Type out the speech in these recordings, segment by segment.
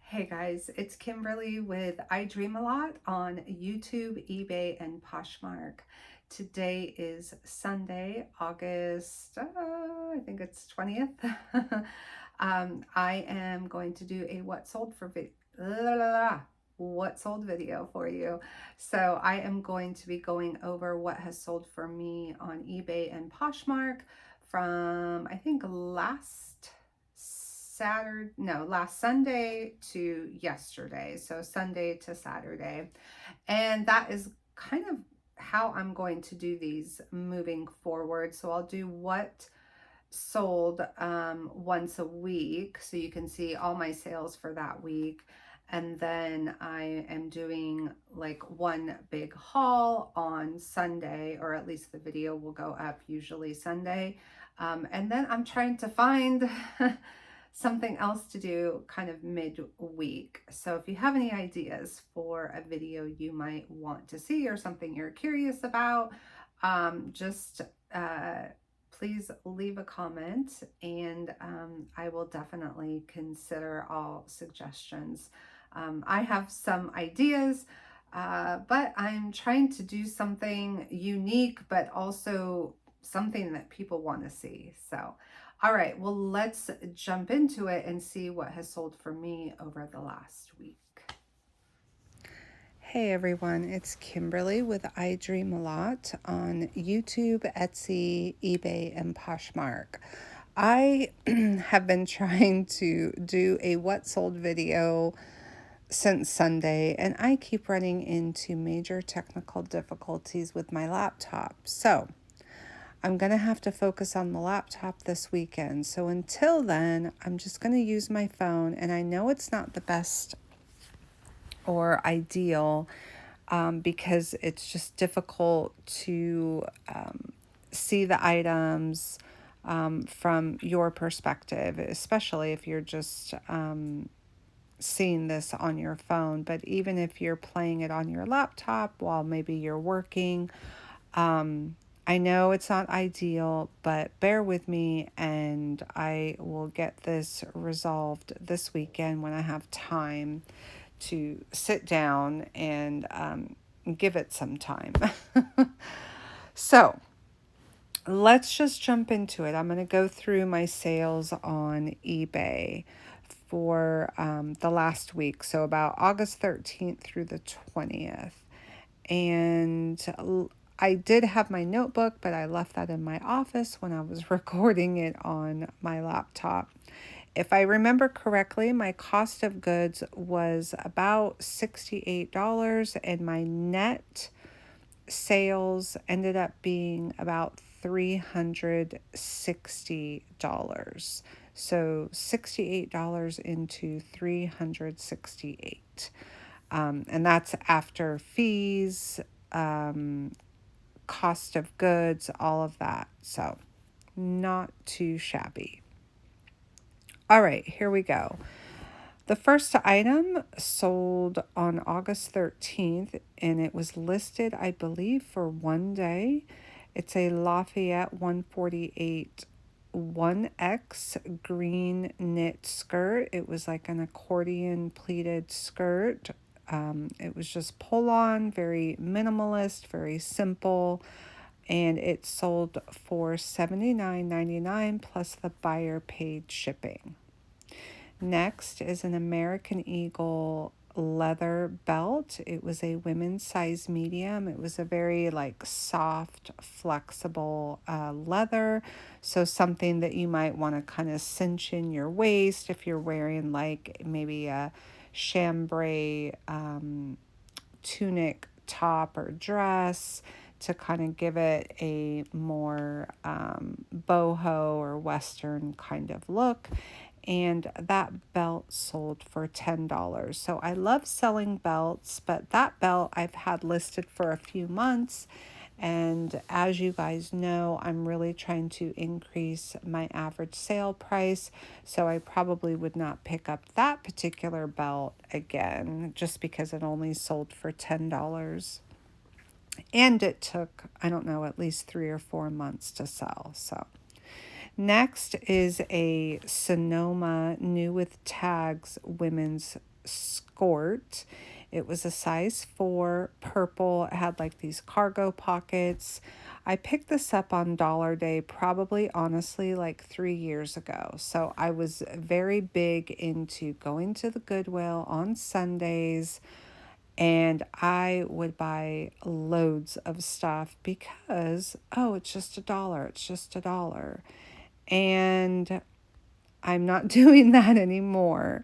Hey guys, it's Kimberly with I Dream a Lot on YouTube, eBay, and Poshmark. Today is Sunday, August, I think it's 20th. I am going to do a what sold video for you. So I am going to be going over what has sold for me on eBay and Poshmark from I think last Sunday to yesterday. So Sunday to Saturday. And that is kind of how I'm going to do these moving forward. So I'll do what sold once a week so you can see all my sales for that week. And then I am doing like one big haul on Sunday, or at least the video will go up usually Sunday. And then I'm trying to find something else to do kind of mid-week. So if you have any ideas for a video you might want to see or something you're curious about, just please leave a comment, and I will definitely consider all suggestions. I have some ideas, but I'm trying to do something unique, but also something that people want to see. So, all right, well, let's jump into it and see what has sold for me over the last week. Hey everyone, it's Kimberly with I Dream a Lot on YouTube, Etsy, eBay, and Poshmark. I have been trying to do a what sold video since Sunday, and I keep running into major technical difficulties with my laptop. So I'm going to have to focus on the laptop this weekend. So until then, I'm just going to use my phone, and I know it's not the best or ideal because it's just difficult to see the items from your perspective, especially if you're just seeing this on your phone. But even if you're playing it on your laptop while maybe you're working, I know it's not ideal, but bear with me and I will get this resolved this weekend when I have time to sit down and give it some time. So let's just jump into it. I'm going to go through my sales on eBay for the last week, so about August 13th through the 20th. And I did have my notebook, but I left that in my office when I was recording it on my laptop. If I remember correctly, my cost of goods was about $68, and my net sales ended up being about $360. So $68 into $368. And that's after fees, cost of goods, all of that. So not too shabby. All right, here we go. The first item sold on August 13th, and it was listed, I believe, for one day. It's a Lafayette 148 1X green knit skirt. It was like an accordion pleated skirt. It was just pull-on, very minimalist, very simple, and it sold for $79.99 plus the buyer paid shipping. Next is an American Eagle leather belt. It was a women's size medium. It was a very like soft, flexible leather. So something that you might want to kind of cinch in your waist if you're wearing like maybe a chambray tunic top or dress, to kind of give it a more boho or Western kind of look. And that belt sold for $10. So I love selling belts, but that belt I've had listed for a few months. And as you guys know, I'm really trying to increase my average sale price. So I probably would not pick up that particular belt again, just because it only sold for $10. And it took, I don't know, at least 3 or 4 months to sell. So next is a Sonoma New with Tags women's Skort. It was a size 4, purple. It had like these cargo pockets. I picked this up on Dollar Day probably honestly like 3 years ago. So I was very big into going to the Goodwill on Sundays, and I would buy loads of stuff because, oh, it's just $1. It's just $1. And I'm not doing that anymore.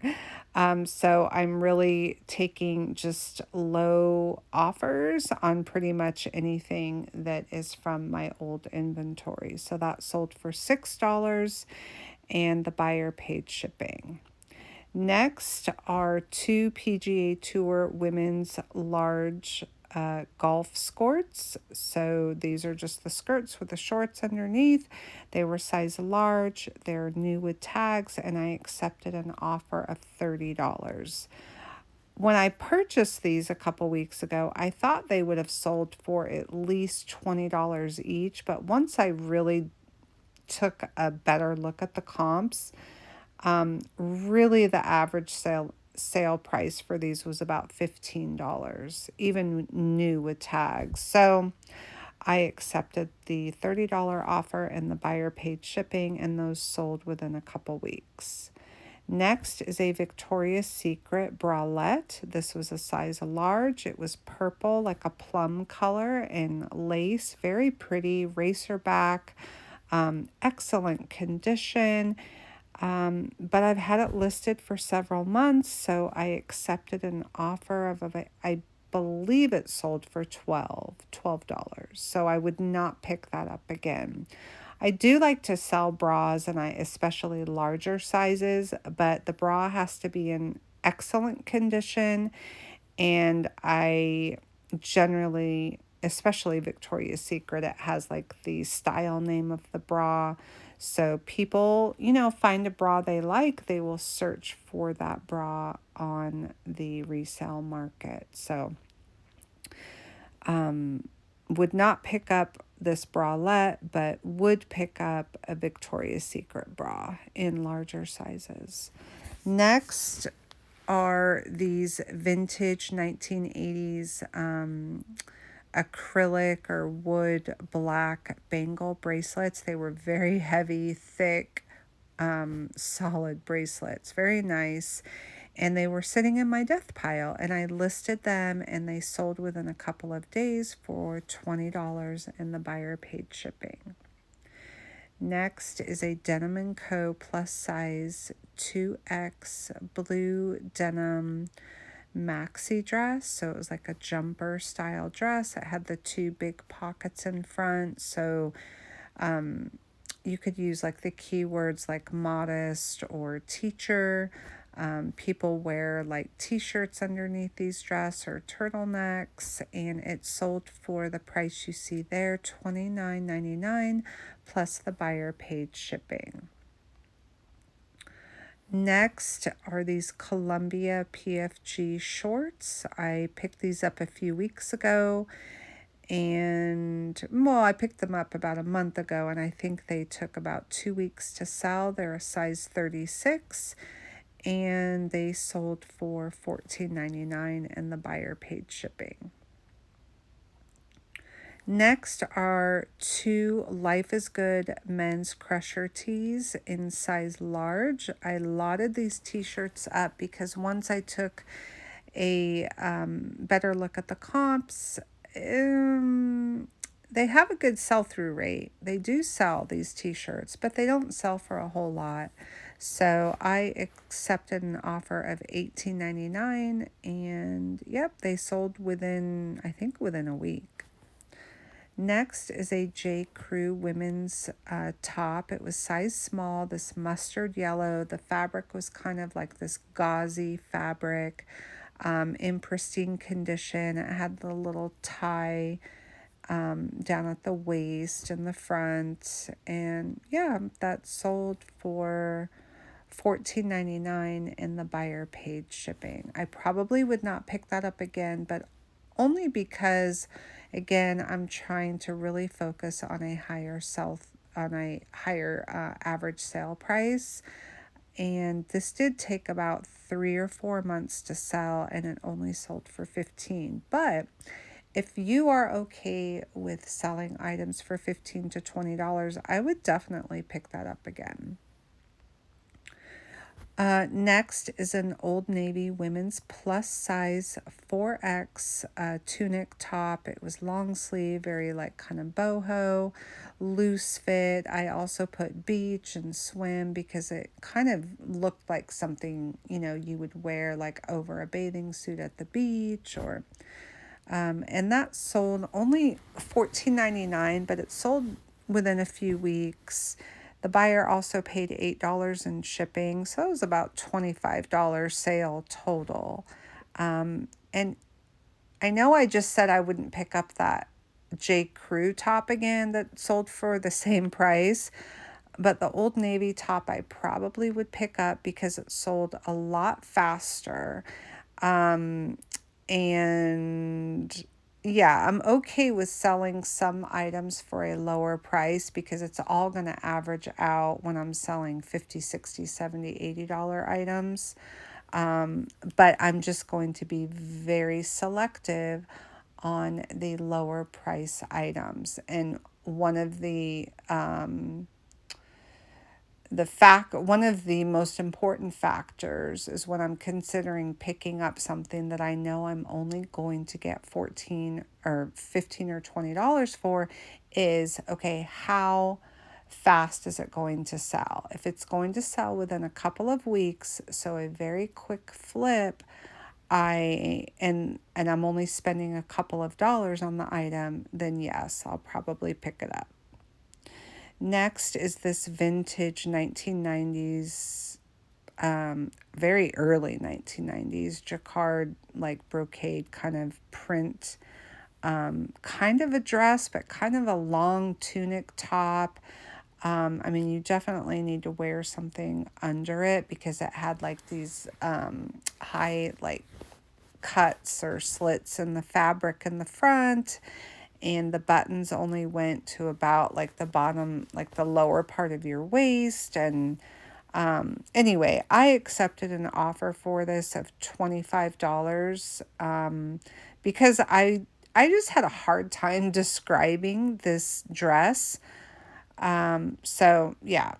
So I'm really taking just low offers on pretty much anything that is from my old inventory. So that sold for $6 and the buyer paid shipping. Next are 2 PGA Tour women's large golf skirts. So these are just the skirts with the shorts underneath. They were size large. They're new with tags, and I accepted an offer of $30. When I purchased these a couple weeks ago, I thought they would have sold for at least $20 each. But once I really took a better look at the comps, really the average sale price for these was about $15, even new with tags. So I accepted the $30 offer and the buyer paid shipping, and those sold within a couple weeks. Next is a Victoria's Secret bralette. This was a size large. It was purple, like a plum color, and lace. Very pretty, racer back, excellent condition. But I've had it listed for several months, so I accepted an offer of, I believe it sold for $12. So I would not pick that up again. I do like to sell bras, and I especially larger sizes, but the bra has to be in excellent condition, and I generally, especially Victoria's Secret, it has like the style name of the bra. So people, find a bra they like, they will search for that bra on the resale market. So would not pick up this bralette, but would pick up a Victoria's Secret bra in larger sizes. Next are these vintage 1980s acrylic or wood black bangle bracelets. They were very heavy, thick, solid bracelets. Very nice. And they were sitting in my death pile, and I listed them, and they sold within a couple of days for $20, and the buyer paid shipping. Next is a Denim and Co plus size 2X blue denim maxi dress. So it was like a jumper style dress. It had the 2 big pockets in front. So you could use like the keywords like modest or teacher. People wear like t-shirts underneath these dresses or turtlenecks, and it sold for the price you see there, $29.99, plus the buyer paid shipping. Next are these Columbia PFG shorts. I picked these up a few weeks ago, and I picked them up about a month ago, and I think they took about 2 weeks to sell. They're a size 36, and they sold for $14.99, and the buyer paid shipping. Next are 2 Life is Good men's crusher tees in size large. I lotted these t-shirts up because once I took a better look at the comps, they have a good sell-through rate. They do sell these t-shirts, but they don't sell for a whole lot. So I accepted an offer of $18.99, and yep, they sold within a week. Next is a J. Crew women's top. It was size small, this mustard yellow. The fabric was kind of like this gauzy fabric, in pristine condition. It had the little tie down at the waist and the front. And yeah, that sold for $14.99, and the buyer paid shipping. I probably would not pick that up again, but only because, again, I'm trying to really focus on a higher average sale price. And this did take about 3 or 4 months to sell, and it only sold for 15. But if you are okay with selling items for $15 to $20, I would definitely pick that up again. Next is an Old Navy women's plus size 4X tunic top. It was long sleeve, very like kind of boho, loose fit. I also put beach and swim because it kind of looked like something, you would wear like over a bathing suit at the beach or and that sold only $14.99, but it sold within a few weeks. The buyer also paid $8 in shipping, so it was about $25 sale total. And I know I just said I wouldn't pick up that J. Crew top again that sold for the same price, but the Old Navy top I probably would pick up because it sold a lot faster. And yeah, I'm okay with selling some items for a lower price because it's all going to average out when I'm selling $50, $60, $70, $80 items. But I'm just going to be very selective on the lower price items. And one of one of the most important factors is when I'm considering picking up something that I know I'm only going to get 14 or 15 or $20 for is, okay, how fast is it going to sell? If it's going to sell within a couple of weeks, so a very quick flip, and I'm only spending a couple of dollars on the item, then yes, I'll probably pick it up. Next is this vintage 1990s, very early 1990s Jacquard like brocade kind of print, kind of a dress, but kind of a long tunic top. I mean, you definitely need to wear something under it because it had like these high like cuts or slits in the fabric in the front, and the buttons only went to about like the bottom, like the lower part of your waist. And anyway, I accepted an offer for this of $25 because I just had a hard time describing this dress. So yeah,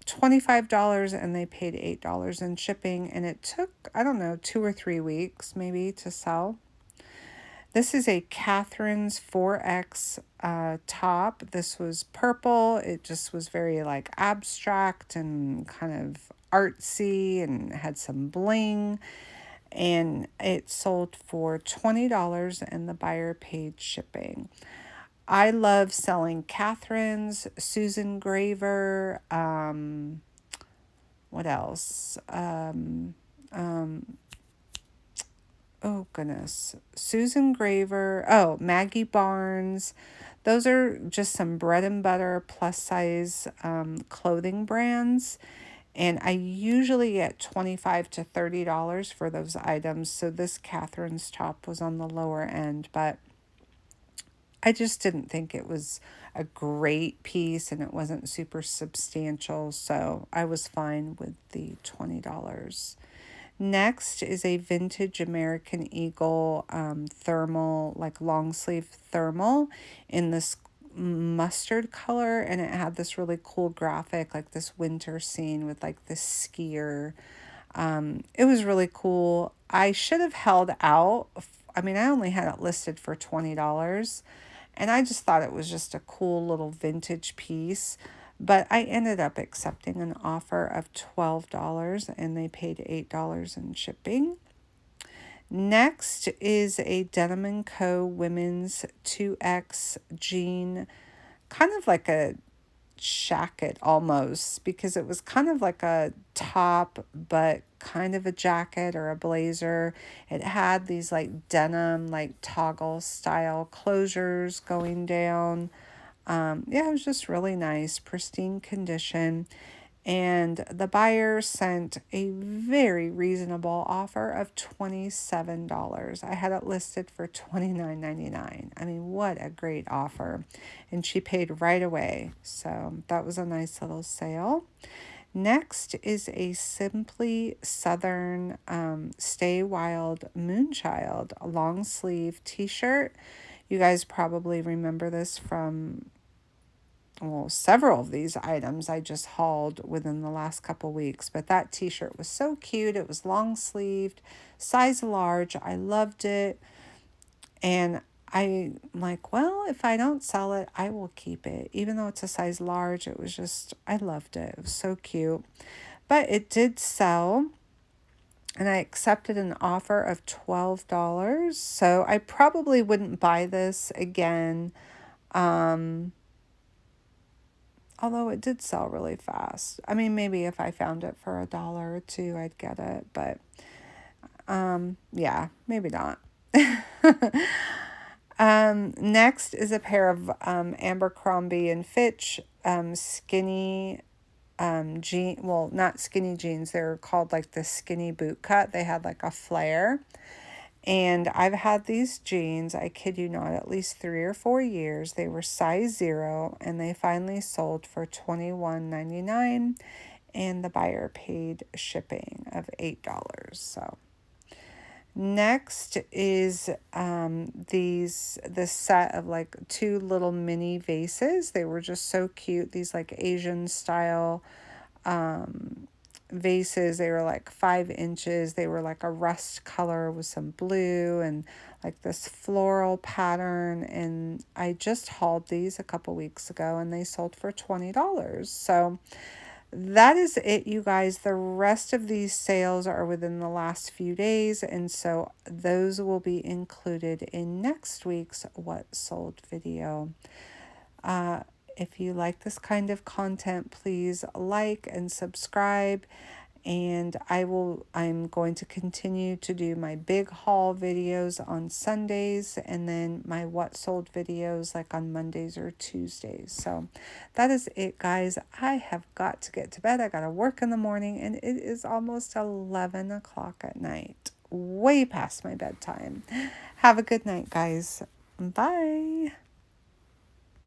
$25, and they paid $8 in shipping, and it took, I don't know, 2 or 3 weeks maybe to sell. This is a Catherine's 4X top. This was purple. It just was very like abstract and kind of artsy and had some bling. And it sold for $20 and the buyer paid shipping. I love selling Catherine's, Susan Graver, what else? Oh goodness, Susan Graver, oh, Maggie Barnes. Those are just some bread and butter plus size clothing brands. And I usually get $25 to $30 for those items. So this Catherine's top was on the lower end, but I just didn't think it was a great piece and it wasn't super substantial. So I was fine with the $20. Next is a vintage American Eagle thermal, like long sleeve thermal in this mustard color. And it had this really cool graphic, like this winter scene with like this skier. It was really cool. I should have held out. I mean, I only had it listed for $20. And I just thought it was just a cool little vintage piece. But I ended up accepting an offer of $12 and they paid $8 in shipping. Next is a Denim and Co women's 2X jean, kind of like a jacket almost, because it was kind of like a top but kind of a jacket or a blazer. It had these like denim like toggle style closures going down. Yeah, it was just really nice, pristine condition. And the buyer sent a very reasonable offer of $27. I had it listed for $29.99. I mean, what a great offer. And she paid right away. So that was a nice little sale. Next is a Simply Southern Stay Wild Moonchild long sleeve t-shirt. You guys probably remember this from, well, several of these items I just hauled within the last couple weeks. But that t-shirt was so cute. It was long sleeved, size large. I loved it. And I'm like, well, if I don't sell it, I will keep it. Even though it's a size large, it was just, I loved it. It was so cute. But it did sell, and I accepted an offer of $12. So I probably wouldn't buy this again. Although it did sell really fast. I mean, maybe if I found it for $1 or $2, I'd get it. But yeah, maybe not. Next is a pair of Abercrombie and Fitch skinny well, not skinny jeans. They're called like the skinny boot cut. They had like a flare. And I've had these jeans, I kid you not, at least 3 or 4 years. They were size 0, and they finally sold for $21.99, and the buyer paid shipping of $8. So next is this set of like 2 little mini vases. They were just so cute. These like Asian style vases. They were like 5 inches. They were like a rust color with some blue and like this floral pattern. And I just hauled these a couple weeks ago, and they sold for $20. So that is it, you guys. The rest of these sales are within the last few days, and so those will be included in next week's What Sold video. If you like this kind of content, please like and subscribe. And I'm going to continue to do my big haul videos on Sundays, and then my what sold videos like on Mondays or Tuesdays. So that is it, guys. I have got to get to bed. I got to work in the morning, and it is almost 11 o'clock at night, way past my bedtime. Have a good night, guys. Bye.